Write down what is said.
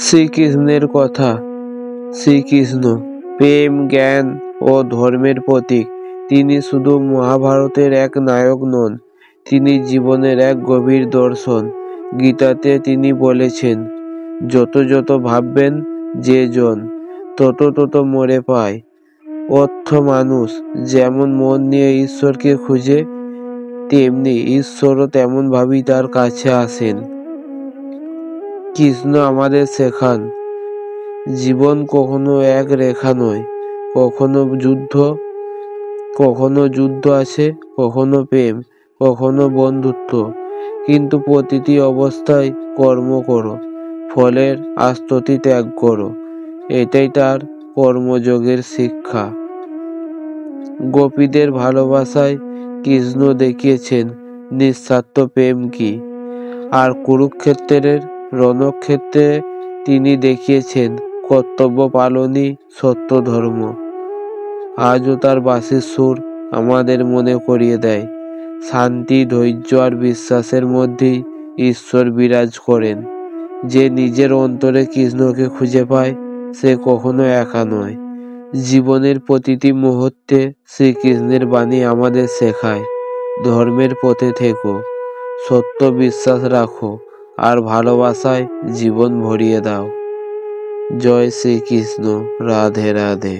শ্রীকৃষ্ণের কথা। শ্রীকৃষ্ণ প্রেম, জ্ঞান ও ধর্মের প্রতীক। তিনি শুধু মহাভারতের এক নায়ক নন, তিনি জীবনের এক গভীর দর্শন। গীতাতে তিনি বলেছেন, যত যত ভাববেন যে জন, তত তত মরে পায়। অর্থ মানুষ যেমন মন নিয়ে ঈশ্বরকে খুঁজে, তেমনি ঈশ্বরও তেমন ভাবেই তার কাছে আসেন। কৃষ্ণ আমাদের শেখান, জীবন কখনো এক রেখা নয়, কখনো যুদ্ধ আছে, কখনো প্রেম, কখনো বন্ধুত্ব, কিন্তু প্রতিটি অবস্থায় কর্ম করো, ফলের আস্তুতি ত্যাগ করো। এটাই তার কর্মযোগের শিক্ষা। গোপীদের ভালোবাসায় কৃষ্ণ দেখিয়েছেন নিঃস্বার্থ প্রেম কি, আর কুরুক্ষেত্রের রণক্ষেত্রে তিনি দেখিয়েছেন কর্তব্য পালনই সত্য ধর্ম। আজও তার বাঁশির সুর আমাদের মনে করিয়ে দেয়, শান্তি, ধৈর্য আর বিশ্বাসের মধ্যেই ঈশ্বর বিরাজ করেন। যে নিজের অন্তরে কৃষ্ণকে খুঁজে পায়, সে কখনো একা নয়। জীবনের প্রতিটি মুহূর্তে শ্রীকৃষ্ণের বাণী আমাদের শেখায়, ধর্মের পথে থেকো, সত্য বিশ্বাস রাখো, আর ভালোবাসায় জীবন ভরিয়ে দাও। জয় শ্রীকৃষ্ণ। রাধে রাধে।